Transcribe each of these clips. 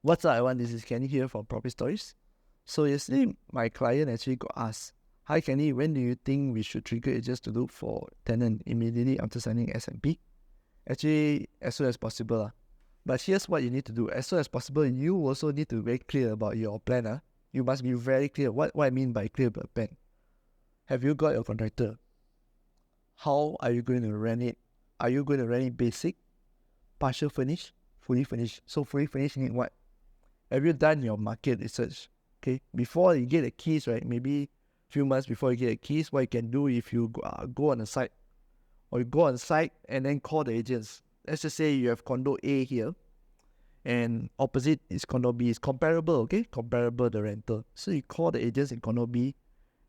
What's up, everyone? This is Kenny here from Property Stories. So yesterday, my client actually got asked, "Hi Kenny, when do you think we should trigger agents to look for tenant immediately after signing SMP?" Actually, as soon as possible. But here's what you need to do. As soon as possible, you also need to be very clear about your plan. You must be very clear. What I mean by clear plan? Have you got your contractor? How are you going to rent it? Are you going to rent it basic, partial furnished, fully furnished? So fully furnished need what? Have you done your market research? Okay, before you get the keys, right? Maybe a few months before you get the keys, what you can do if you go on a site, or you go on site and then call the agents. Let's just say you have condo A here, and opposite is condo B. It's comparable, okay? Comparable the rental. So you call the agents in condo B,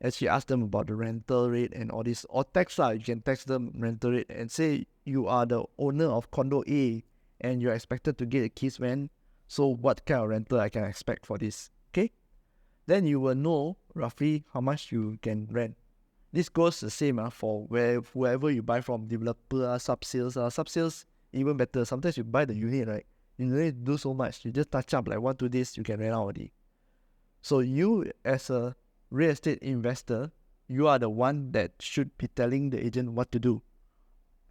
actually ask them about the rental rate and all this, or text lah. You can text them rental rate and say you are the owner of condo A and you're expected to get the keys when. So what kind of rental I can expect for this? Okay, then you will know roughly how much you can rent. This goes the same for whoever you buy from, developer, sub-sales. Sub-sales even better. Sometimes you buy the unit, right? You don't need to do so much. You just touch up like 1 2 days, you can rent out already. So you as a real estate investor, you are the one that should be telling the agent what to do,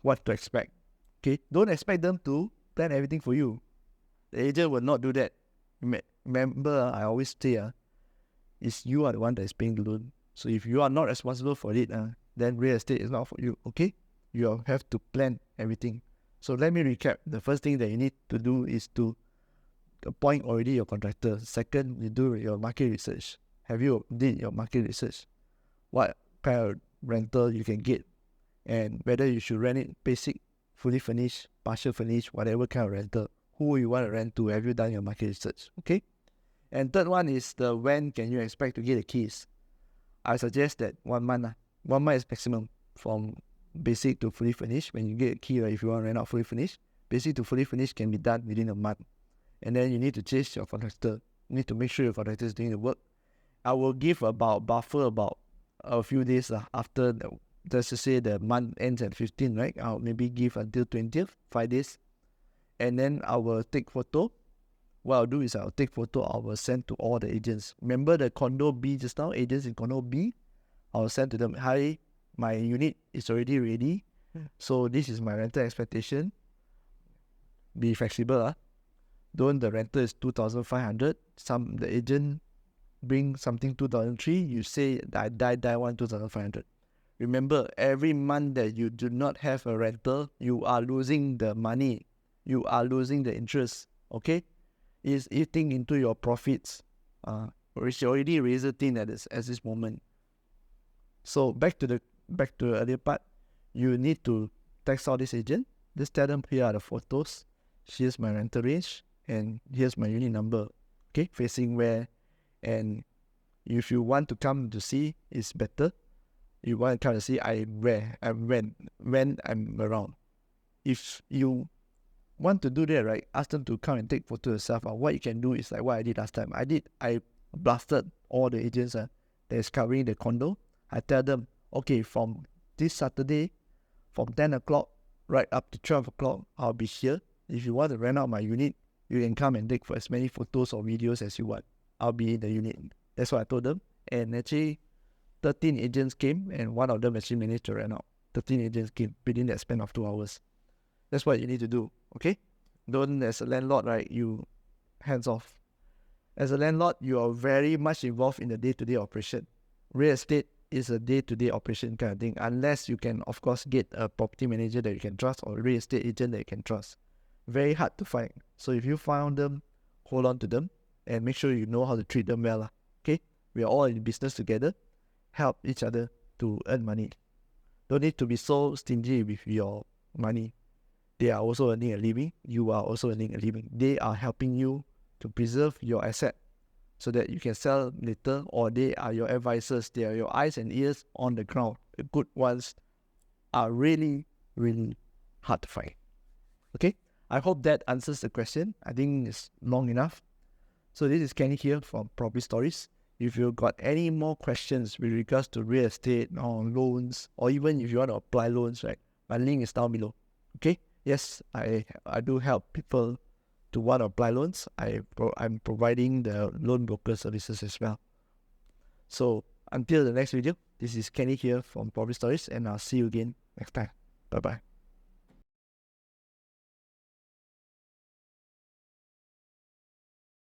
what to expect. Okay, don't expect them to plan everything for you. The agent will not do that. Remember, I always say, is you are the one that is paying the loan. So if you are not responsible for it, then real estate is not for you. Okay, you have to plan everything. So let me recap. The first thing that you need to do is to appoint already your contractor. Second, you do your market research. Have you did your market research? What kind of rental you can get, and whether you should rent it basic, fully furnished, partial furnished, whatever kind of rental. Who you want to rent to? Have you done your market research? Okay. And third one is the when can you expect to get the keys? I suggest that 1 month. 1 month is maximum from basic to fully furnished. When you get a key, right, if you want to rent out fully furnished, basic to fully furnished can be done within a month. And then you need to chase your contractor. You need to make sure your contractor is doing the work. I will give buffer about a few days after let's just say the month ends at 15, right? I'll maybe give until 20th, 5 days. And then I will take photo. What I'll do is I'll take photo, I will send to all the agents. Remember the condo B just now, agents in condo B? I'll send to them, "Hi, my unit is already ready. So this is my rental expectation. Be flexible. Don't the rental is 2,500. The agent bring something 2,003. You say I die want 2,500. Remember, every month that you do not have a rental, you are losing the money. You are losing the interest. Okay? Is eating into your profits. Which already razor thin at this moment. So back to the earlier part, you need to text out this agent. Just tell them, here are the photos. Here's my rental range, and here's my unit number. Okay, facing where, and if you want to come to see, it's better. You want to come to see, when I'm around. If you want to do that, right, ask them to come and take photo yourself. What you can do is like what I did last time. I blasted all the agents that is covering the condo. I tell them, okay, from this Saturday, from 10 o'clock right up to 12 o'clock, I'll be here. If you want to rent out my unit, you can come and take for as many photos or videos as you want. I'll be in the unit. That's what I told them. And actually, 13 agents came, and one of them actually managed to rent out. 13 agents came within that span of 2 hours. That's what you need to do, okay? Don't, as a landlord, right, you hands off. As a landlord, you are very much involved in the day-to-day operation. Real estate is a day-to-day operation kind of thing, unless you can, of course, get a property manager that you can trust or a real estate agent that you can trust. Very hard to find. So if you found them, hold on to them and make sure you know how to treat them well. Okay? We are all in business together. Help each other to earn money. Don't need to be so stingy with your money. They are also earning a living. You are also earning a living. They are helping you to preserve your asset so that you can sell later, or they are your advisors. They are your eyes and ears on the ground. The good ones are really, really hard to find. Okay? I hope that answers the question. I think it's long enough. So this is Kenny here from Property Stories. If you've got any more questions with regards to real estate or loans, or even if you want to apply loans, right, my link is down below. Okay? Yes, I do help people to want to apply loans, I'm providing the loan broker services as well. So until the next video, this is Kenny here from Property Stories, and I'll see you again next time. Bye bye.